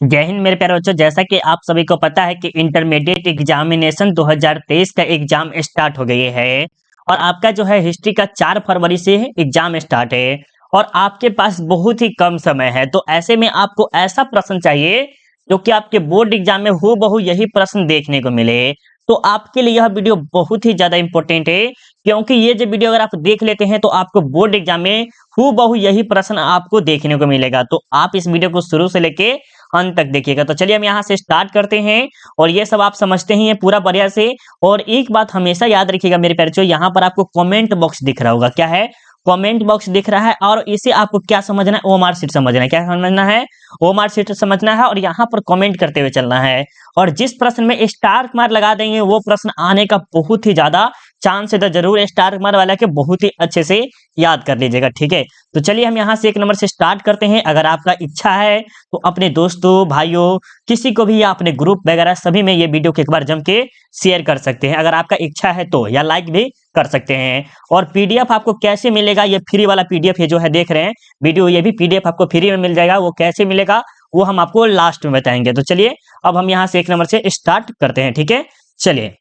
जय हिंद मेरे प्यारे बच्चों। जैसा कि आप सभी को पता है कि इंटरमीडिएट एग्जामिनेशन 2023 का एग्जाम स्टार्ट हो गई है और आपका जो है हिस्ट्री का 4 फरवरी से एग्जाम स्टार्ट है और आपके पास बहुत ही कम समय है। तो ऐसे में आपको ऐसा प्रश्न चाहिए जो कि आपके बोर्ड एग्जाम में हूबहू यही प्रश्न देखने को मिले। तो आपके लिए यह वीडियो बहुत ही ज्यादा इंपॉर्टेंट है, क्योंकि ये जो वीडियो अगर आप देख लेते हैं तो आपको बोर्ड एग्जाम में हूबहू यही प्रश्न आपको देखने को मिलेगा। तो आप इस वीडियो को शुरू से लेके अंत तक देखिएगा। तो चलिए हम यहाँ से स्टार्ट करते हैं और ये सब आप समझते ही हैं पूरा बढ़िया से। और एक बात हमेशा याद रखिएगा मेरे प्यारे बच्चों, यहाँ पर आपको कमेंट बॉक्स दिख रहा होगा। क्या है? कमेंट बॉक्स दिख रहा है और इसे आपको क्या समझना है? ओमार सीट समझना है। क्या समझना है? ओमार सीट समझना है और यहाँ पर कमेंट करते हुए चलना है। और जिस प्रश्न में स्टार मार्क लगा देंगे वो प्रश्न आने का बहुत ही ज्यादा चांस है। तो जरूर स्टार मार्क वाला के बहुत ही अच्छे से याद कर लीजिएगा, ठीक है। तो चलिए हम यहाँ से 1 नंबर से स्टार्ट करते हैं। अगर आपका इच्छा है तो अपने दोस्तों भाइयों किसी को भी या अपने ग्रुप वगैरह सभी में ये वीडियो को एक बार जम के शेयर कर सकते हैं, अगर आपका इच्छा है तो, या लाइक भी कर सकते हैं। और पीडीएफ आपको कैसे मिलेगा? ये फ्री वाला पीडीएफ ये जो है देख रहे हैं वीडियो, ये भी पीडीएफ आपको फ्री में मिल जाएगा। वो कैसे मिलेगा वो हम आपको लास्ट में बताएंगे। तो चलिए अब हम यहाँ से 1 नंबर से स्टार्ट करते हैं, ठीक है। चलिए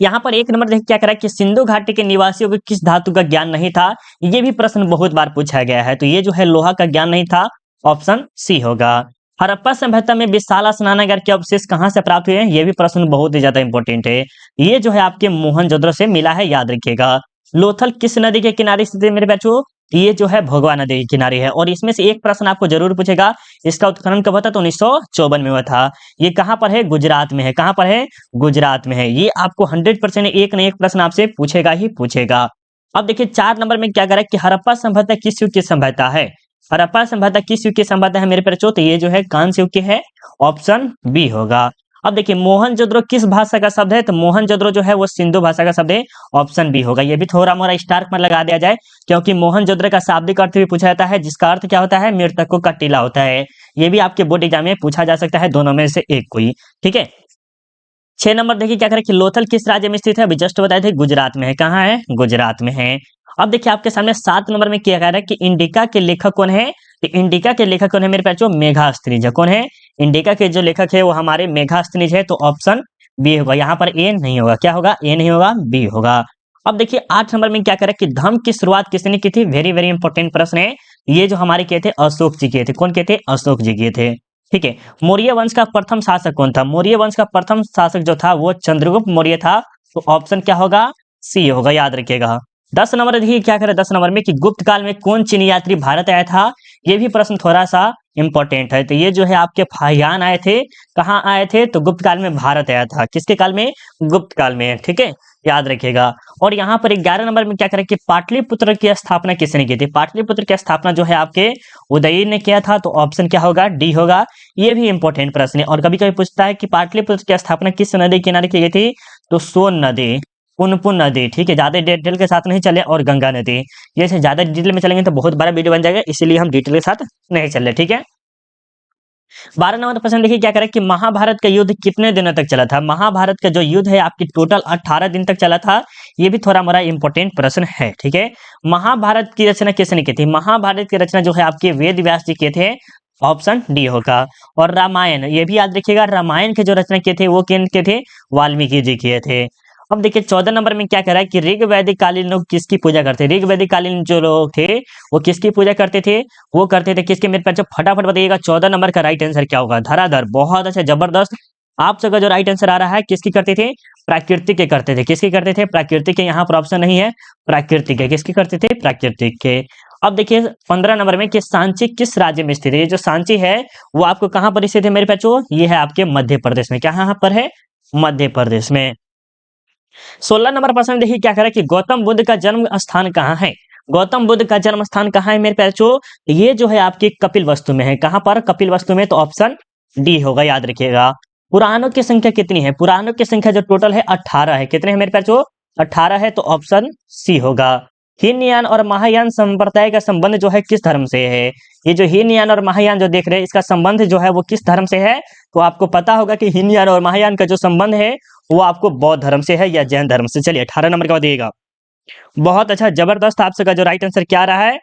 यहाँ पर 1 नंबर देखिए क्या करा कि सिंधु घाटी के निवासियों को किस धातु का ज्ञान नहीं था। ये भी प्रश्न बहुत बार पूछा गया है। तो ये जो है लोहा का ज्ञान नहीं था, ऑप्शन सी होगा। हड़प्पा सभ्यता में विशाला स्नानागार के अवशेष कहाँ से प्राप्त हुए हैं? ये भी प्रश्न बहुत ही ज्यादा इंपॉर्टेंट है। ये जो है आपके मोहनजोदड़ो से मिला है, याद रखिएगा। लोथल किस नदी के किनारे स्थित है मेरे बच्चों? ये जो है भोगवा नदी के किनारे है। और इसमें से एक प्रश्न आपको जरूर पूछेगा, इसका उत्खनन कब हुआ था? तो 1954 में हुआ था। ये कहाँ पर है? गुजरात में है। कहाँ पर है? गुजरात में है। ये आपको 100% एक न एक प्रश्न आपसे पूछेगा ही पूछेगा। अब देखिए 4 नंबर में क्या करा कि हड़प्पा सभ्यता किस युग की सभ्यता है? हड़प्पा सभ्यता किस युग की सभ्यता है मेरे बच्चों? तो ये जो है कांस्य युग की है, ऑप्शन बी होगा। अब देखिए मोहनजोदड़ो किस भाषा का शब्द है? तो मोहनजोदड़ो जो है वो सिंधु भाषा का शब्द है, ऑप्शन बी होगा। ये भी थोड़ा मोड़ा स्टार में लगा दिया जाए, क्योंकि मोहनजोदड़ो का शाब्दिक अर्थ भी पूछा जाता है, जिसका अर्थ क्या होता है? मृतक का टीला होता है। ये भी आपके बोर्ड एग्जाम में पूछा जा सकता है, दोनों में से एक कोई, ठीक है। 6 नंबर देखिए क्या करें कि लोथल किस राज्य में स्थित है? अभी जस्ट बताए थे गुजरात में है। कहाँ है? गुजरात में है। अब देखिए आपके सामने 7 नंबर में क्या कह रहा है कि इंडिका के लेखक कौन है? तो इंडिका के लेखक कौन है मेरे बच्चों? मेघास्त्रिज। कौन है? इंडिका के जो लेखक है वो हमारे मेघास्त्रिज है। तो ऑप्शन बी होगा। यहाँ पर ए नहीं होगा। क्या होगा? ए नहीं होगा, बी होगा। अब देखिए 8 नंबर में क्या करें कि धम्म की शुरुआत किसने की थी? वेरी वेरी इंपॉर्टेंट प्रश्न है। ये जो हमारे किए थे अशोक जी किए थे। कौन किए थे? अशोक जी किए थे, ठीक है। मौर्य वंश का प्रथम शासक कौन था? मौर्य वंश का प्रथम शासक जो था वो चंद्रगुप्त मौर्य था। तो ऑप्शन क्या होगा? सी होगा, याद रखिएगा। 10 नंबर देखिए क्या करे 10 नंबर में कि गुप्त काल में कौन चीनी यात्री भारत आया था? ये भी प्रश्न थोड़ा सा इंपॉर्टेंट है। तो ये जो है आपके फाहियान आए थे। कहाँ आए थे? तो गुप्त काल में भारत आया था। किसके काल में? गुप्त काल में, ठीक है, याद रखिएगा। और यहाँ पर 11 नंबर में क्या करें कि पाटलिपुत्र की स्थापना किसने की थी? पाटलिपुत्र की स्थापना जो है आपके उदयी ने किया था। तो ऑप्शन क्या होगा? डी होगा। ये भी इंपॉर्टेंट प्रश्न है। और कभी कभी पूछता है कि पाटलिपुत्र की स्थापना किस नदी किनारे की गई थी? तो सोन नदी, पुनपुन नदी, ठीक है। ज्यादा डिटेल के साथ नहीं चले। और गंगा नदी। ये से ज्यादा डिटेल में चलेंगे तो बहुत बड़ा वीडियो बन जाएगा, इसीलिए हम डिटेल के साथ नहीं चल रहे, ठीक है। 12 नंबर प्रश्न देखिए क्या करें कि महाभारत का युद्ध कितने दिनों तक चला था? महाभारत का जो युद्ध है आपकी टोटल 18 दिन तक चला था। ये भी थोड़ा मोड़ा इंपॉर्टेंट प्रश्न है, ठीक है। महाभारत की रचना किसने की थी? महाभारत की रचना जो है आपके वेद व्यास जी किए थे। ऑप्शन डी होगा। और रामायण, ये भी याद रखिएगा, रामायण के जो रचना किए थे वो किन के थे? वाल्मीकि जी किए थे। अब देखिए 14 नंबर में क्या कह रहा है कि ऋग वैदिक कालीन लोग किसकी पूजा करते? ऋग वैदिक कालीन जो लोग थे वो किसकी पूजा करते थे? वो करते थे किसके? मेरे पास फटाफट बताइएगा 14 नंबर का राइट आंसर क्या होगा? धराधर, बहुत अच्छा, जबरदस्त। आप सबका जो राइट आंसर आ रहा है किसकी करते थे? प्राकृतिक के करते थे। किसकी करते थे? प्राकृतिक के। यहाँ पर ऑप्शन नहीं है, प्राकृतिक के। किसकी करते थे? प्राकृतिक के। अब देखिए 15 नंबर में कि सांची किस राज्य में स्थित है? ये जो सांची है वो आपको कहाँ पर स्थित है मेरे बच्चों? ये है आपके मध्य प्रदेश में। कहाँ पर है? मध्य प्रदेश में। 16 नंबर प्रश्न देखिए क्या कह रहा है कि गौतम बुद्ध का जन्म स्थान कहाँ है? गौतम बुद्ध का जन्म स्थान कहाँ है मेरे बच्चों? ये जो है आपकी कपिल वस्तु में है। कहाँ पर? कपिल वस्तु में। तो ऑप्शन डी होगा, याद रखिएगा। पुराणों की संख्या कितनी है? पुराणों की संख्या जो टोटल है 18 है। कितने हैं मेरे बच्चों? 18 है। तो ऑप्शन सी होगा। हीनयान और महायान संप्रदाय का संबंध जो है किस धर्म से है? ये जो हीनयान और महायान जो देख रहे हैं इसका संबंध जो है वो किस धर्म से है? तो आपको पता होगा कि हीनयान और महायान का जो संबंध है वो आपको बौद्ध धर्म से है या जैन धर्म से। चलिए 18 नंबर का बताइएगा। बहुत अच्छा, जबरदस्त। आप सबका जो राइट आंसर क्या रहा है?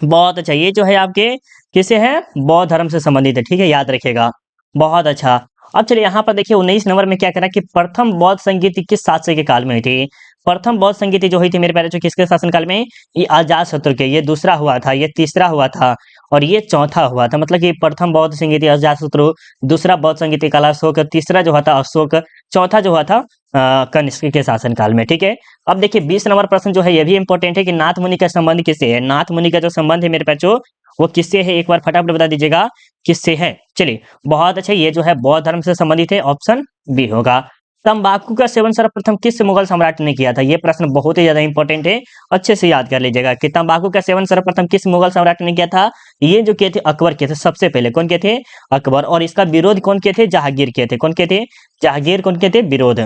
बहुत अच्छा, ये जो है आपके किससे है? बौद्ध धर्म से संबंधित है, ठीक है? याद रखिएगा। बहुत अच्छा। अब चलिए यहाँ पर देखिए 19 नंबर में क्या करा कि प्रथम बौद्ध संगीति किस शासक के काल में हुई थी? प्रथम बौद्ध संगीति जो हुई थी मेरे प्यारे बच्चों किसके शासनकाल में? ये अजातशत्रु के, ये दूसरा हुआ था, ये तीसरा हुआ था और ये चौथा हुआ था। मतलब कि प्रथम बौद्ध संगीति अजातशत्रु, दूसरा बौद्ध संगीति काला अशोक, तीसरा जो हुआ था अशोक, चौथा जो हुआ था कनिष्क के शासनकाल में, ठीक है? अब देखिए 20 नंबर प्रश्न जो है ये भी इंपॉर्टेंट है कि नाथ मुनि का संबंध किससे है? नाथ मुनि का जो संबंध है मेरे बच्चों वो किससे है? एक बार फटाफट बता दीजिएगा किससे है? चलिए बहुत अच्छा, ये जो है बौद्ध धर्म से संबंधित है, ऑप्शन बी होगा। तंबाकू का सेवन सर्वप्रथम किस मुगल सम्राट ने किया था? ये प्रश्न बहुत ही ज्यादा इंपॉर्टेंट है, अच्छे से याद कर लीजिएगा कि तंबाकू का सेवन सर्वप्रथम किस मुगल सम्राट ने किया था? ये जो किए थे अकबर किए थे सबसे पहले। कौन किए थे? अकबर। और इसका विरोध कौन किए थे? जहांगीर किए थे। कौन किए थे? जहांगीर। कौन किए थे? विरोध।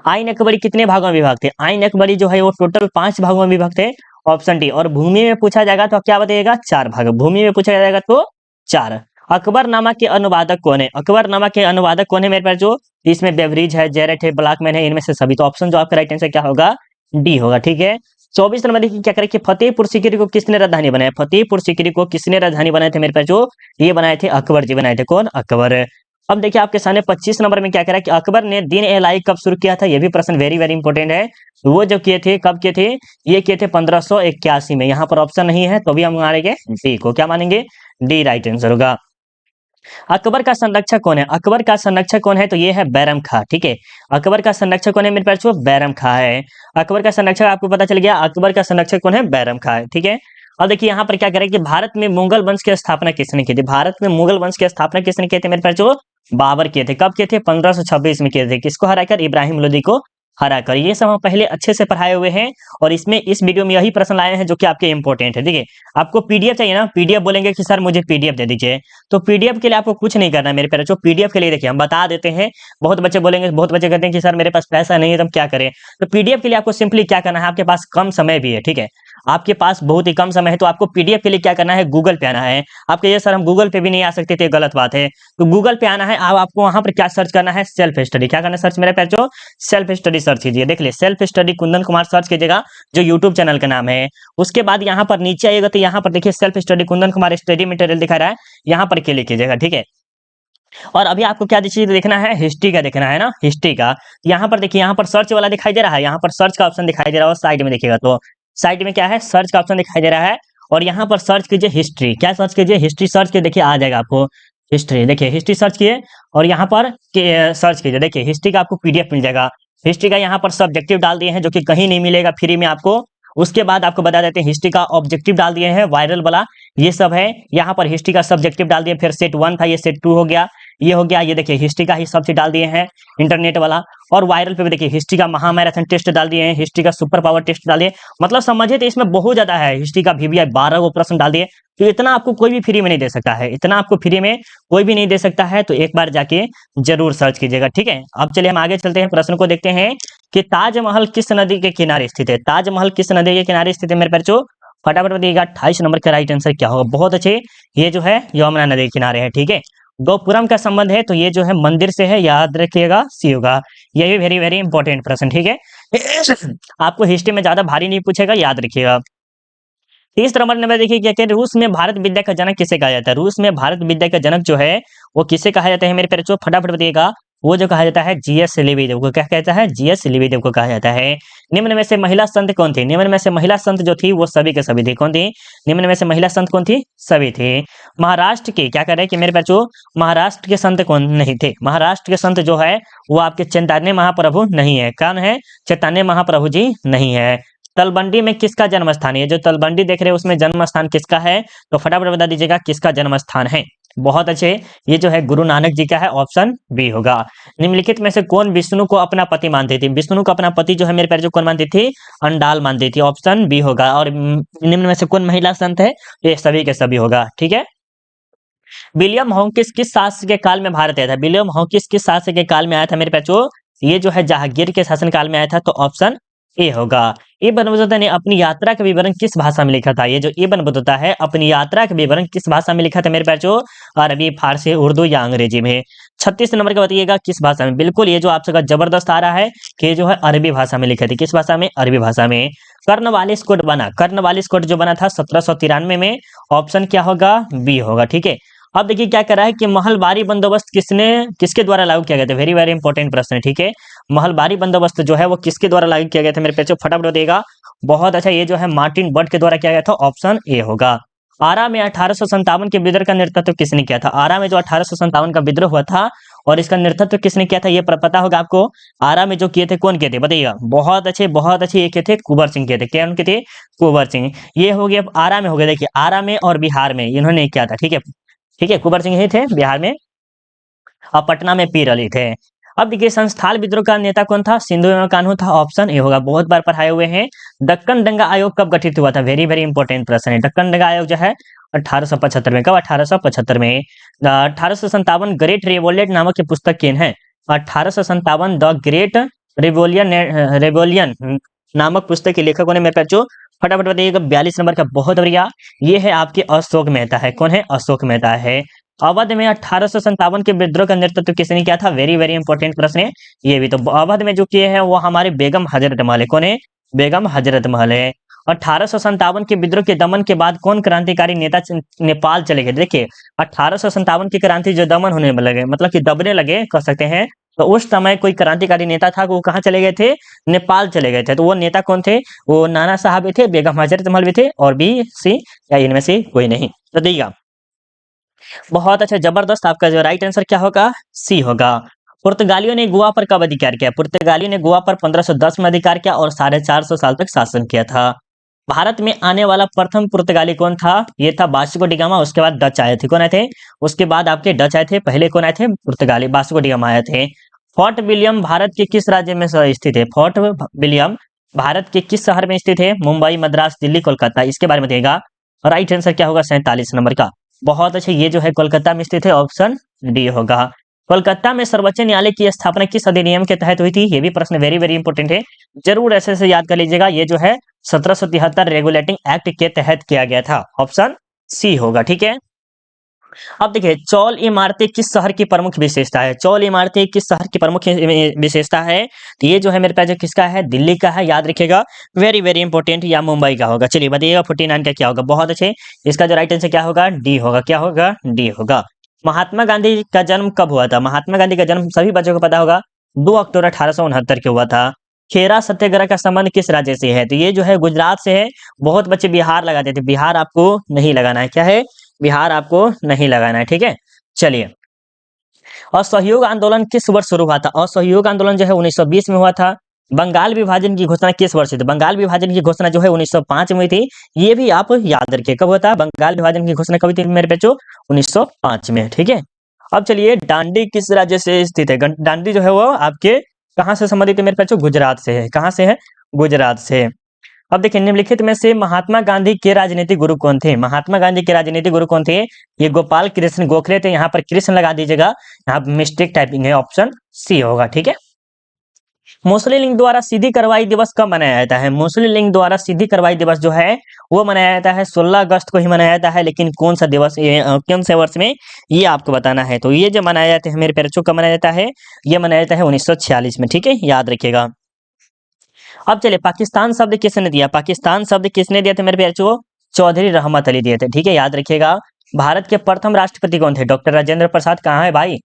आइन अकबरी कितने भागों में विभक्त है? आइन अकबरी जो है वो टोटल 5 भागों में विभक्त है, ऑप्शन डी। और भूमि में पूछा जाएगा तो क्या बताइएगा? 4 भाग। भूमि में पूछा जाएगा तो 4। अकबरनामा के अनुवादक कौन है? अकबरनामा के अनुवादक कौन है मेरे पास? जो इसमें बेवरीज है, जेरेट है, ब्लैकमैन है, इनमें से सभी। तो ऑप्शन जो आपका राइट आंसर क्या होगा? डी होगा, ठीक है? 24 नंबर देखिए क्या करें कि फतेहपुर सीकरी को किसने राजधानी बनाया? फतेहपुर सीकरी को किसने राजधानी बनाए थे मेरे पास? जो ये बनाए थे अकबर जी बनाए थे। कौन? अकबर। अब देखिए आपके सामने 25 नंबर में क्या करा कि अकबर ने दिन ए लाई कब शुरू किया था? ये भी प्रश्न वेरी वेरी इंपॉर्टेंट है। वो जो किए थे कब किए थे? ये किए थे 1581 में। यहाँ पर ऑप्शन नहीं है तो भी हम मानेंगे डी को। क्या मानेंगे? डी राइट आंसर होगा। अकबर का संरक्षक कौन है? अकबर का संरक्षक कौन है? तो ये है बैरम खां, ठीक है? अकबर का संरक्षक कौन है मेरे पास? बैरम खां है। अकबर का संरक्षक आपको पता चल गया, अकबर का संरक्षक कौन है? बैरम खां है, ठीक है? अब देखिए यहाँ पर क्या करें कि भारत में मुगल वंश की स्थापना किसने की थी? भारत में मुगल वंश की स्थापना किसने की थी मेरे पास? जो बाबर किए थे। कब किए थे? 1526 में किए थे। किसको हराकर? इब्राहिम लोदी को हराकर। ये सब हम पहले अच्छे से पढ़ाए हुए हैं और इसमें इस वीडियो में यही प्रश्न लाए हैं जो कि आपके इंपॉर्टेंट है। देखिए आपको पीडीएफ चाहिए ना, पीडीएफ बोलेंगे कि सर मुझे पीडीएफ दे दीजिए, तो पीडीएफ के लिए आपको कुछ नहीं करना है मेरे प्यारे। पीडीएफ के लिए देखिए हम बता देते हैं। बहुत बच्चे बोलेंगे, बहुत बच्चे कहते हैं कि सर मेरे पास पैसा नहीं है तो हम क्या करें? तो पीडीएफ के लिए आपको सिंपली क्या करना है, आपके पास कम समय भी है, ठीक है? आपके पास बहुत ही कम समय है तो आपको पीडीएफ के लिए क्या करना है? गूगल पे आना है। आप कहिए सर हम गूगल पे भी नहीं आ सकते थे, गलत बात है। तो गूगल पे आना है, अब आपको वहां पर क्या सर्च करना है? Self study. क्या करना है सर्च मेरे प्यारे? सेल्फ स्टडी सर्च कीजिए। देख लिए self study Kundan Kumar search कीजिएगा, जो यूट्यूब चैनल का नाम है। उसके बाद यहाँ पर नीचे आइएगा तो यहाँ पर देखिए self study Kundan Kumar study material दिखा रहा है, यहाँ पर क्लिक कीजिएगा, ठीक है? और अभी आपको क्या चीज देखना है? हिस्ट्री का देखना है ना, हिस्ट्री का। यहाँ पर देखिए, यहाँ पर सर्च वाला दिखाई दे रहा है, यहाँ पर सर्च का ऑप्शन दिखाई दे रहा है, साइड में देखिएगा तो साइड में क्या है? सर्च का ऑप्शन दिखाई दे रहा है। और यहाँ पर सर्च कीजिए हिस्ट्री। क्या सर्च कीजिए? हिस्ट्री सर्च के देखिए आ जाएगा आपको हिस्ट्री। देखिए हिस्ट्री सर्च किए और यहाँ पर सर्च कीजिए, देखिए हिस्ट्री का आपको पीडीएफ मिल जाएगा। हिस्ट्री का यहाँ पर सब्जेक्टिव डाल दिए हैं जो कि कहीं नहीं मिलेगा फ्री में आपको। उसके बाद आपको बता देते हैं हिस्ट्री का ऑब्जेक्टिव डाल दिए हैं, वायरल वाला ये सब है। यहाँ पर हिस्ट्री का सब्जेक्टिव डाल दिए, फिर सेट 1 था, ये सेट 2 हो गया, ये हो गया। ये देखिए हिस्ट्री का ही सबसे डाल दिए हैं, इंटरनेट वाला। और वायरल पे भी देखिए हिस्ट्री का महामैराथन टेस्ट डाल दिए हैं, हिस्ट्री का सुपर पावर टेस्ट डाल दिए। मतलब समझिए तो इसमें बहुत ज्यादा है। हिस्ट्री का VBI 12 को प्रश्न डाल दिए। तो इतना आपको कोई भी फ्री में नहीं दे सकता है, इतना आपको फ्री में कोई भी नहीं दे सकता है। तो एक बार जाके जरूर सर्च कीजिएगा, ठीक है? अब चलिए हम आगे चलते हैं, प्रश्न को देखते हैं कि ताजमहल किस नदी के किनारे स्थित है? ताजमहल किस नदी के किनारे स्थित है मेरे प्यारे? फटाफट बताइएगा 28 नंबर का राइट आंसर क्या होगा? बहुत अच्छे, ये जो है यमुना नदी के किनारे है, ठीक है? गोपुरम का संबंध है तो ये जो है मंदिर से है, याद रखिएगा, सी होगा। ये भी वेरी वेरी इंपॉर्टेंट प्रश्न, ठीक है? आपको हिस्ट्री में ज्यादा भारी नहीं पूछेगा, याद रखिएगा। 30 नंबर में देखिए क्या कहते हैं, रूस में भारत विद्या का जनक किसे कहा जाता है? रूस में भारत विद्या का जनक जो है वो किसे कहा जाता है मेरे प्यारे? फटाफट बताइएगा। वो जो कहा जाता है जीएस लिविदेव को। क्या कहता है? जीएस लिविदेव को कहा जाता है। निम्न में से महिला संत कौन थी? निम्न में से महिला संत जो थी वो सभी के सभी थी। कौन थी? निम्न में से महिला संत कौन थी? सभी थी। महाराष्ट्र के क्या कह रहे हैं कि मेरे बच्चों महाराष्ट्र के संत कौन नहीं थे? महाराष्ट्र के संत जो है वो आपके चैतन्य महाप्रभु नहीं है। कौन है? चैतन्य महाप्रभु जी नहीं है। तलबंडी में किसका जन्म स्थान है? ये जो तलबंडी देख रहे हैं उसमें जन्म स्थान किसका है? तो फटाफट बता दीजिएगा किसका जन्म स्थान है। बहुत अच्छे, ये जो है गुरु नानक जी का है, ऑप्शन बी होगा। निम्नलिखित में से कौन विष्णु को अपना पति मानती थी? विष्णु को अपना पति जो है मेरे प्यारे जो कौन मानती थी? अंडाल मानती थी, ऑप्शन बी होगा। और निम्न में से कौन महिला संत है? ये सभी के सभी होगा, ठीक है? विलियम हॉकिंस किस शासक के काल में भारत आया था? विलियम हॉकिंस किस शासक के काल में आया था मेरे बच्चों? ये जो है जहांगीर के शासन काल में आया था, तो ऑप्शन ए होगा। इब्न बतूता ने अपनी यात्रा का विवरण किस भाषा में लिखा था? ये जो इब्न बतूता है अपनी यात्रा का विवरण किस भाषा में लिखा था मेरे बच्चों? अरबी, फारसी, उर्दू या अंग्रेजी में? 36 नंबर का बताइएगा किस भाषा में। बिल्कुल ये जो आप सबका जबरदस्त आ रहा है कि जो है अरबी भाषा में लिखे थे। किस भाषा में? अरबी भाषा में। कर्नवालिस कोड बना, कर्नवालिस कोड जो बना था 1793 में। ऑप्शन क्या होगा? बी होगा। ठीक है। अब देखिए क्या कर रहा है कि महलबारी बंदोबस्त किसके द्वारा लागू किया गया था? वेरी वेरी इंपॉर्टेंट प्रश्न है। ठीक है। महलबारी बंदोबस्त जो है वो किसके द्वारा लागू किया गया था? मेरे पे फटाफट बताइएगा। बहुत अच्छा, ये जो है मार्टिन बर्ट के द्वारा किया गया था। ऑप्शन ए होगा। आरा में 1857 के विद्रोह का नेतृत्व किसने किया था? आरा में जो 1857 का विद्रोह हुआ था और इसका नेतृत्व किसने किया था? ये पता होगा आपको। आरा में जो किए थे कौन किए थे बताइएगा। बहुत अच्छे बहुत अच्छे, ये किए थे कुंवर सिंह किए थे। क्या उनके थे? कुंवर सिंह। ये हो गया आरा में हो गया। देखिए आरा में और बिहार में इन्होंने किया था। ठीक है। ठीक है, कुंवर सिंह ही थे बिहार में और पटना में पीर अली थे। अब देखिए संस्थाल विद्रोह का नेता कौन था? सिंधु एवं कान्हू था। ऑप्शन ए होगा। बहुत बार पढ़ाए हुए हैं। दक्कन दंगा आयोग कब गठित हुआ था? वेरी वेरी इंपॉर्टेंट प्रश्न है। दक्कन दंगा आयोग जो है 1875 में। कब? 1875 में। 1857 ग्रेट रिवोल्यूट नामक की पुस्तक किन है? 1857 द ग्रेट रिवोलियन नामक पुस्तक के लेखकों ने मेरे जो फटाफट बताइएगा। 42 नंबर का बहुत बढ़िया। ये है आपके अशोक मेहता है। कौन है? अशोक मेहता है। अवध में 1857 के विद्रोह का नेतृत्व किसने किया था? वेरी वेरी इंपॉर्टेंट प्रश्न है ये भी। तो अवध में जो किए हैं वो हमारे बेगम हजरत महल है। कौन है? बेगम हजरत महल है। 1857 के विद्रोह के दमन के बाद कौन क्रांतिकारी नेता नेपाल चले गए? देखिए 1857 की क्रांति जो दमन होने लगे, मतलब कि दबने लगे कह सकते हैं, तो उस समय कोई क्रांतिकारी नेता था, वो कहाँ चले गए थे? नेपाल चले गए थे। तो वो नेता कौन थे? वो नाना साहब भी थे, बेगम हजरत महल भी थे, और बी सी या इनमें से कोई नहीं। तो देखिएगा बहुत अच्छा जबरदस्त। आपका जो राइट आंसर क्या होगा? सी होगा। पुर्तगालियों ने गोवा पर कब अधिकार किया? पुर्तगालियों ने गोवा पर 1510 में अधिकार किया और 450 साल तक शासन किया था। भारत में आने वाला प्रथम पुर्तगाली कौन था? ये था वास्को डी गामा। उसके बाद डच आए थे। कौन आए थे? उसके बाद आपके डच आए थे। पहले कौन आए थे? पुर्तगाली, वास्को डी गामा आए थे। फोर्ट विलियम भारत के किस राज्य में स्थित है? फोर्ट विलियम भारत के किस शहर में स्थित है? मुंबई, मद्रास, दिल्ली, कोलकाता। इसके बारे में देगा। राइट आंसर क्या होगा? 47 नंबर का। बहुत अच्छे, ये जो है कोलकाता में स्थित है। ऑप्शन डी होगा। कोलकाता में सर्वोच्च न्यायालय की स्थापना किस अधिनियम के तहत हुई थी? ये भी प्रश्न वेरी वेरी इंपॉर्टेंट है। जरूर ऐसे से याद कर लीजिएगा। ये जो है 1773 रेगुलेटिंग एक्ट के तहत किया गया था। ऑप्शन सी होगा। ठीक है। अब देखिए चौल इमारतें किस शहर की प्रमुख विशेषता है? चौल इमारतें किस शहर की प्रमुख विशेषता है? तो ये जो है मेरे पास जो किसका है? दिल्ली का है। याद रखिएगा, वेरी वेरी इंपॉर्टेंट। या मुंबई का होगा। चलिए बताइएगा 49 का क्या होगा? बहुत अच्छे। इसका जो राइट आंसर क्या होगा? डी होगा। क्या होगा? डी होगा। महात्मा गांधी का जन्म कब हुआ था? महात्मा गांधी का जन्म सभी बच्चों को पता होगा, 2 अक्टूबर 1869 को हुआ था। खेरा सत्याग्रह का संबंध किस राज्य से है? तो ये जो है गुजरात से है। बहुत बच्चे बिहार लगाते थे। बिहार आपको नहीं लगाना है। क्या है? बिहार आपको नहीं लगाना है। ठीक है। चलिए, असहयोग आंदोलन किस वर्ष शुरू हुआ था? असहयोग आंदोलन जो है 1920 में हुआ था। बंगाल विभाजन की घोषणा किस वर्ष हुई थी? बंगाल विभाजन की घोषणा जो है 1905 में हुई थी। ये भी आप याद रखिए कब हुआ था बंगाल विभाजन की घोषणा? कब हुई थी मेरे बच्चों? 1905 में। ठीक है। अब चलिए, दांडी किस राज्य से स्थित है? दांडी जो है वो आपके कहाँ से संबंधित है मेरे बच्चों? गुजरात से है। कहाँ से है? गुजरात से। अब देखिए निम्नलिखित में से महात्मा गांधी के राजनीतिक गुरु कौन थे? महात्मा गांधी के राजनीतिक गुरु कौन थे? ये गोपाल कृष्ण गोखले थे। यहाँ पर कृष्ण लगा दीजिएगा, यहाँ मिस्टेक टाइपिंग है। ऑप्शन सी होगा। ठीक है। मुस्लिम लीग द्वारा सीधी कार्रवाई दिवस कब मनाया जाता है? मुस्लिम लीग द्वारा सीधी कार्रवाई दिवस जो है वो मनाया जाता है 16 अगस्त को ही मनाया जाता है। लेकिन कौन सा दिवस, ये कौन से वर्ष में, ये आपको बताना है। तो ये जो मनाया जाता है मेरे प्यारे बच्चों, कब मनाया जाता है? ये मनाया जाता है 1946 में। ठीक है, याद रखिएगा। अब चलिए, पाकिस्तान शब्द किसने दिया? पाकिस्तान शब्द किसने दिया था मेरे प्यारे बच्चों? चौधरी रहमत अली दिए थे। ठीक है, याद रखिएगा। भारत के प्रथम राष्ट्रपति कौन थे? डॉक्टर राजेंद्र प्रसाद। कहाँ है भाई?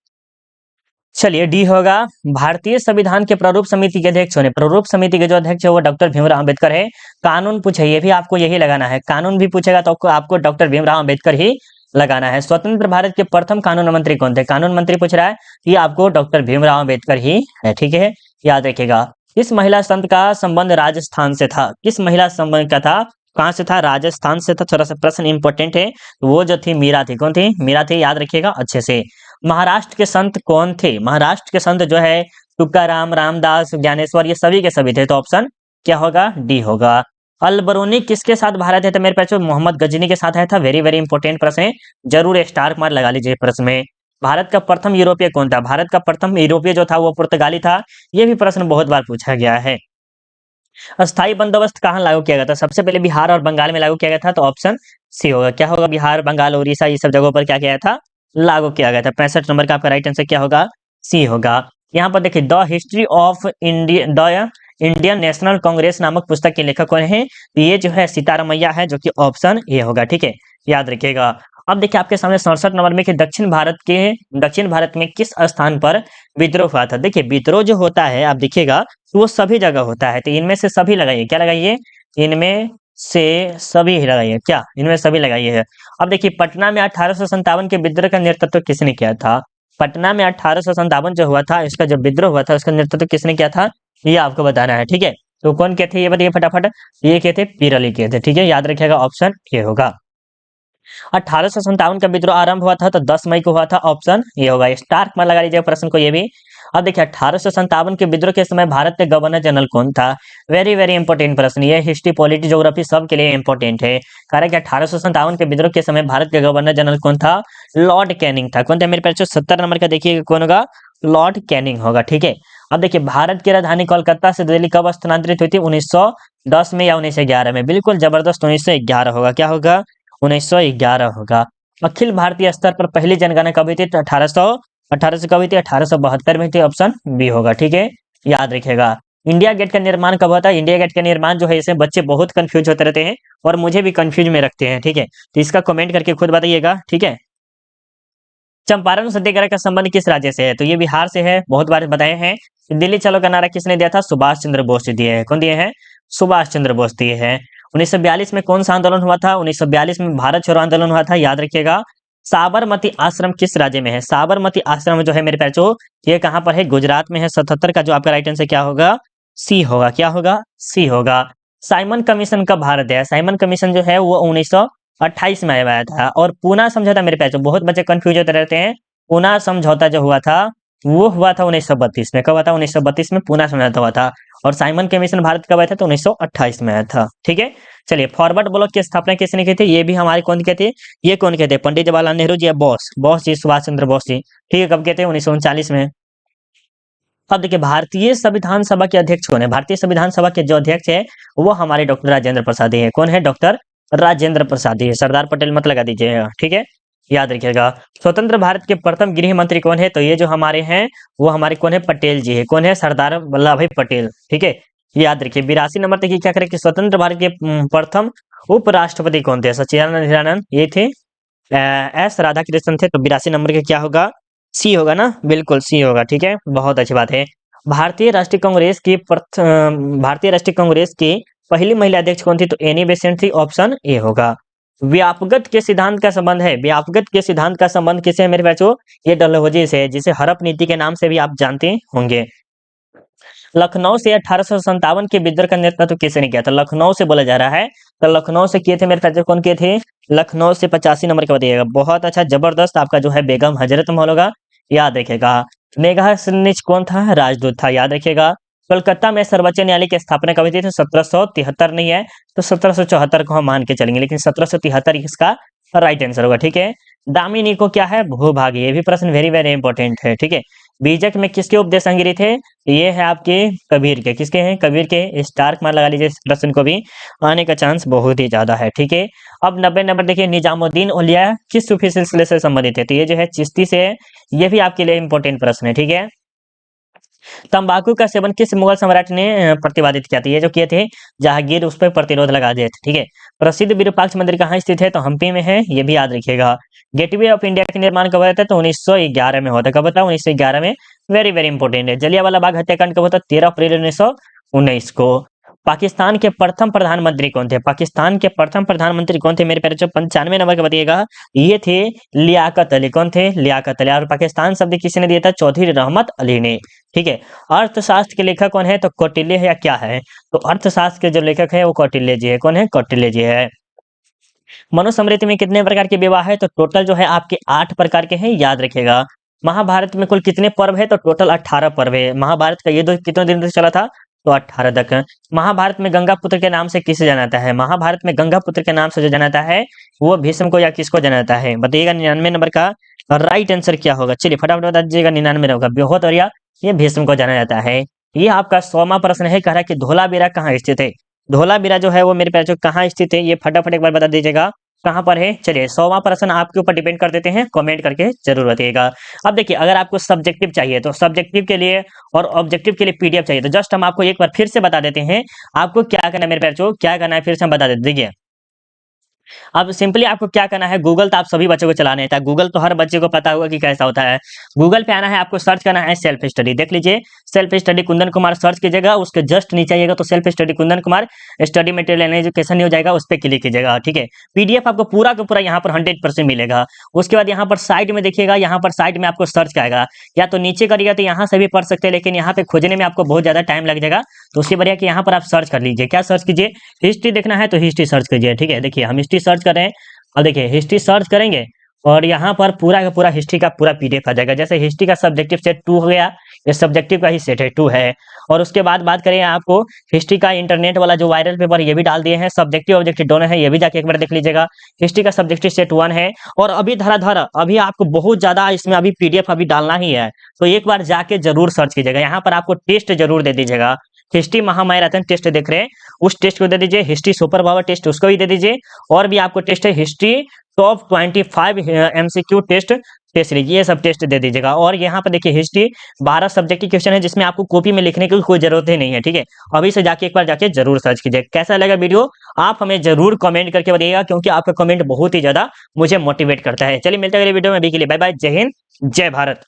चलिए डी होगा। भारतीय संविधान के प्रारूप समिति के अध्यक्ष होने, प्रारूप समिति के जो अध्यक्ष है वो डॉक्टर भीमराव अंबेडकर है। कानून पूछे, ये भी आपको यही लगाना है। कानून भी पूछेगा तो आपको डॉक्टर भीमराव अंबेडकर ही लगाना है। स्वतंत्र भारत के प्रथम कानून मंत्री कौन थे? कानून मंत्री पूछ रहा है, ये आपको डॉक्टर भीमराव अंबेडकर ही है। ठीक है, याद रखिएगा। किस महिला संत का संबंध राजस्थान से था? किस महिला संबंध का था? कहाँ से था? राजस्थान से था। थोड़ा सा प्रश्न इंपॉर्टेंट है। वो जो थी मीरा थी। कौन थी? मीरा थी। याद रखिएगा अच्छे से। महाराष्ट्र के संत कौन थे? महाराष्ट्र के संत जो है तुकाराम, रामदास, ज्ञानेश्वर, ये सभी के सभी थे। तो ऑप्शन क्या होगा? डी होगा। अल बरूनी किसके साथ भारत है? तो मेरे पास मोहम्मद गजनी के साथ आया था। वेरी वेरी इंपॉर्टेंट प्रश्न है, जरूर स्टार मार्क लगा लीजिए प्रश्न में। भारत का प्रथम यूरोपीय कौन था? भारत का प्रथम यूरोपीय जो था वो पुर्तगाली था। ये भी प्रश्न बहुत बार पूछा गया है। अस्थाई बंदोबस्त कहाँ लागू किया गया था? सबसे पहले बिहार और बंगाल में लागू किया गया था। तो ऑप्शन सी होगा। क्या होगा? बिहार, बंगाल, उड़ीसा, ये सब जगहों पर क्या किया था? लागू किया गया था। 65 नंबर का आपका राइट आंसर क्या होगा? सी होगा। यहाँ पर देखिए the history of the Indian national Congress नामक पुस्तक के लेखक कौन है? तो ये जो है सीतारामैया है, जो कि ऑप्शन ए होगा। ठीक है, याद रखिएगा। अब देखिए आपके सामने 67 नंबर में कि दक्षिण भारत में किस स्थान पर विद्रोह हुआ था? देखिए विद्रोह जो होता है आप देखिएगा तो वो सभी जगह होता है, तो इनमें से सभी लगाइए। क्या लगाइए? इनमें से सभी ही लगाइए। क्या? इनमें सभी लगाइए है। अब देखिए पटना में 1857 के विद्रोह का नेतृत्व किसने किया था? पटना में 1857 जो हुआ था, इसका जो विद्रोह हुआ था उसका नेतृत्व किसने किया था, ये आपको बताना है। ठीक है, तो कौन कहते हैं ये बताइए फटाफट। ये कहते पीर अली कहते। ठीक है, याद रखिएगा ऑप्शन ए होगा। 1857 का विद्रोह आरंभ हुआ था तो 10 मई को हुआ था, ऑप्शन ये होगा। स्टार मार्क लगा लीजिएगा प्रश्न को ये भी। अब देखिए 1857 के विद्रोह के समय भारत के गवर्नर जनरल कौन था? वेरी वेरी इंपॉर्टेंट प्रश्न, ये हिस्ट्री पॉलिटी ज्योग्राफी सब के लिए इंपॉर्टेंट है। कारण कि 1857 के विद्रोह के समय भारत के गवर्नर जनरल कौन था? लॉर्ड कैनिंग था। कौन था मेरे पास? 70 नंबर का देखिए कौन होगा? लॉर्ड कैनिंग होगा। ठीक है, अब देखिए भारत की राजधानी कोलकाता से दिल्ली कब स्थानांतरित हुई थी? 1910 में या 1911 में? बिल्कुल जबरदस्त, 1911 होगा। क्या होगा? 1911 होगा। अखिल भारतीय स्तर पर पहली जनगणना कब हुई थी? तो 1800 कब हुई थी? 1872 में थी, ऑप्शन बी होगा। ठीक है, याद रखिएगा। इंडिया गेट का निर्माण कब हुआ था? इंडिया गेट का निर्माण जो है इसे बच्चे बहुत कंफ्यूज होते रहते हैं और मुझे भी कंफ्यूज में रखते हैं। ठीक है, तो इसका कमेंट करके खुद बताइएगा। ठीक है, चंपारण सत्याग्रह का संबंध किस राज्य से है? तो ये बिहार से है, बहुत बार बताए हैं। दिल्ली चलो का नारा किसने दिया था? सुभाष चंद्र बोस दिए हैं। कौन दिए हैं? सुभाष चंद्र बोस दिए हैं। 1942 में कौन सा आंदोलन हुआ था? 1942 में भारत छोड़ो आंदोलन हुआ था, याद रखिएगा। साबरमती आश्रम किस राज्य में है? साबरमती आश्रम जो है मेरे पैचो, ये कहाँ पर है? गुजरात में है। 77 का जो आपका राइट आंसर क्या होगा? सी होगा। क्या होगा? सी होगा। साइमन कमीशन कब भारत है? साइमन कमीशन जो है वो 1928 में आया था। और पूना समझौता मेरे पैचो, बहुत बच्चे कंफ्यूज होते रहते हैं। पूना समझौता जो हुआ था वो हुआ था 1932 में। कब हुआ था? 1932 में पूना समझौता हुआ था। और साइमन कमीशन भारत कब आया था? तो 1928 में आया था। ठीक है, चलिए फॉरवर्ड ब्लॉक की स्थापना किसने की थी? ये भी हमारे कौन कहते हैं? ये कौन कहते हैं? पंडित जवाहरलाल नेहरू जी या बोस जी, सुभाष चंद्र बोस जी। ठीक है, कब कहते हैं? 1939 में। अब देखिए भारतीय संविधान सभा के अध्यक्ष कौन है? भारतीय संविधान सभा के जो अध्यक्ष है वो हमारे डॉक्टर राजेंद्र प्रसाद है। कौन है? डॉक्टर राजेंद्र प्रसाद है। सरदार पटेल मत लगा दीजिएगा। ठीक है, याद रखिएगा। स्वतंत्र भारत के प्रथम गृह मंत्री कौन है? तो ये जो हमारे हैं वो हमारे कौन है? पटेल जी है। कौन है? सरदार वल्लभ भाई पटेल। ठीक है, याद रखिए। 82 नंबर तक क्या करें कि स्वतंत्र भारत के प्रथम उपराष्ट्रपति कौन थे? सच्चिदानंद हिरानंद ये थे। एस राधा कृष्णन थे। तो 82 नंबर के क्या होगा? सी होगा ना, बिल्कुल सी होगा। ठीक है, बहुत अच्छी बात है। भारतीय राष्ट्रीय कांग्रेस की पहली महिला अध्यक्ष कौन थी? तो एनी बेसेंट थी, ऑप्शन ए होगा। व्यापगत के सिद्धांत का संबंध है। व्यापगत के सिद्धांत का संबंध किसे है मेरे बच्चों? ये डलहौजी से है, जिसे हड़प नीति के नाम से भी आप जानते होंगे। लखनऊ से 1857 के विद्रोह का नेतृत्व किसने किया था? लखनऊ से बोला जा रहा है, तो लखनऊ से किए थे मेरे ख्याल से। कौन किए थे? लखनऊ से 85 नंबर का बताइएगा। बहुत अच्छा, जबरदस्त आपका जो है बेगम हजरत महल होगा, याद रखिएगा। मेघासनिच कौन था? राजदूत था, याद रखिएगा। कोलकाता में सर्वोच्च न्यायालय की स्थापना कब हुई थी? तो 1773 नहीं है, तो 1774 को हम मान के चलेंगे, लेकिन 1773 इसका राइट आंसर होगा। ठीक है, दामिनी को क्या है? भूभाग। ये भी प्रश्न वेरी वेरी इंपॉर्टेंट है। ठीक है, बीजक में किसके उपदेश अंगिरत थे? ये है आपके कबीर के। किसके हैं? कबीर के। स्टार मार लगा लीजिए, इस प्रश्न को भी आने का चांस बहुत ही ज्यादा है। ठीक है, अब 90 नंबर देखिए, निजामुद्दीन औलिया किस सूफी सिलसिले से संबंधित है? तो ये जो है चिश्ती से है। ये भी आपके लिए इंपॉर्टेंट प्रश्न है। ठीक है, तंबाकू का सेवन किस मुगल सम्राट ने प्रतिपादित किया था? ये जो किए थे जहांगीर, उस पर प्रतिरोध लगा दिए थे। ठीक है, प्रसिद्ध विरूपाक्ष मंदिर कहाँ स्थित है? तो हम्पी में है, ये भी याद रखिएगा। गेटवे ऑफ इंडिया का निर्माण कब हुआ था? तो 1911 में होता। कब होता? 1911 में। वेरी वेरी इंपॉर्टेंट है। जलियांवाला बाग हत्याकांड कब होता? 13 अप्रैल 1919 को। पाकिस्तान के प्रथम प्रधानमंत्री कौन थे? पाकिस्तान के प्रथम प्रधानमंत्री कौन थे मेरे प्यारे? 95 नंबर का बताइएगा। ये थे लियाकत अली। कौन थे? लियाकत अली। और पाकिस्तान शब्द किसने दिया था? चौधरी रहमत अली ने। ठीक है, अर्थशास्त्र के लेखक कौन है? तो कौटिल्य है या क्या है? तो अर्थशास्त्र के जो लेखक है वो कौटिल्य जी है। कौन है? कौटिल्य जी है। मनुस्मृति में कितने प्रकार के विवाह है? तो टोटल जो है आपके 8 प्रकार के हैं, याद रखिएगा। महाभारत में कुल कितने पर्व है? तो टोटल 18 पर्व है। महाभारत का ये कितने दिन तक चला था? तो 18 तक। महाभारत में गंगा पुत्र के नाम से किसे जाना जाता है? महाभारत में गंगा पुत्र के नाम से जो जाना जाता है वो भीष्म को या किसको जाना जाता है? बताइएगा। 99 नंबर का राइट आंसर क्या होगा? चलिए फटाफट बता दीजिएगा। 99 होगा, बहुत बढ़िया। ये भीष्म को जाना जाता है। ये आपका 100वां प्रश्न है। कह रहा है कि धौलावीरा कहाँ स्थित है? धौलावीरा जो है वो मेरे प्यारे कहाँ स्थित है? ये फटाफट एक बार बता दीजिएगा। कहाँ पर है, चलिए 100वां प्रश्न आपके ऊपर डिपेंड कर देते हैं, कमेंट करके जरूर बताइएगा। अब देखिए अगर आपको सब्जेक्टिव चाहिए तो सब्जेक्टिव के लिए और ऑब्जेक्टिव के लिए पीडीएफ चाहिए तो जस्ट हम आपको एक बार फिर से बता देते हैं आपको क्या करना है मेरे प्यारे बच्चों, क्या करना है फिर से हम बता देते हैं। देखिए अब सिंपली आपको क्या करना है, गूगल तो आप सभी बच्चों को चलाने था, गूगल तो हर बच्चे को पता होगा कि कैसा होता है। गूगल पे आना है, आपको सर्च करना है सेल्फ स्टडी, देख लीजिए self study Kundan Kumar search कीजिएगा, उसके जस्ट नीचे आइएगा तो self study Kundan Kumar study material and education हो जाएगा, उस पर क्लिक कीजिएगा, ठीक है। पीडीएफ आपको पूरा का पूरा यहाँ पर 100% मिलेगा। उसके बाद यहाँ पर साइड में देखिएगा, यहाँ पर साइड में आपको सर्च का आएगा, या तो नीचे करिएगा तो यहाँ से भी पढ़ सकते हैं, लेकिन यहाँ पे खोजने में आपको बहुत ज्यादा टाइम लग जाएगा, तो उससे बढ़िया कि यहाँ पर आप सर्च कर लीजिए। क्या सर्च कीजिए, हिस्ट्री देखना है तो हिस्ट्री सर्च कीजिए, ठीक है। देखिए हम हिस्ट्री सर्च कर रहे हैं, अब देखिए हिस्ट्री सर्च करेंगे और यहाँ पर पूरा का पूरा हिस्ट्री का पूरा पीडीएफ आ जाएगा। जैसे हिस्ट्री का सब्जेक्टिव सेट 2 हो गया, ये सब्जेक्टिव का ही सेट है 2 है। और उसके बाद बात करें आपको हिस्ट्री का इंटरनेट वाला जो वायरल पेपर ये भी डाल दिए हैं, सब्जेक्टिव ऑब्जेक्टिव दोनों है, ये भी जाके एक बार देख लीजिएगा। हिस्ट्री का सब्जेक्टिव सेट 1 है और अभी धराधर अभी आपको बहुत ज्यादा इसमें अभी पीडीएफ अभी डालना ही है, तो एक बार जाके जरूर सर्च कीजिएगा। यहाँ पर आपको टेस्ट जरूर दे दीजिएगा, हिस्ट्री महामैराथन टेस्ट देख रहे हैं उस टेस्ट को दे दीजिए, हिस्ट्री सुपर पावर टेस्ट उसको भी दे दीजिए, और भी आपको टेस्ट है history top 25 MCQ test test series, ये सब टेस्ट दे दीजिएगा। और यहाँ पर देखिए हिस्ट्री 12 सब्जेक्ट की क्वेश्चन है जिसमें आपको कॉपी में लिखने की कोई जरूरत ही नहीं है, ठीक है। अभी से जाके एक बार जाके जरूर सर्च कीजिए। कैसा लगा वीडियो आप हमें जरूर कमेंट करके बताइएगा, क्योंकि आपका कमेंट बहुत ही ज्यादा मुझे मोटिवेट करता है। चलिए मिलते हैं अगले वीडियो में, अभी के लिए बाय बाय, जय हिंद जय भारत।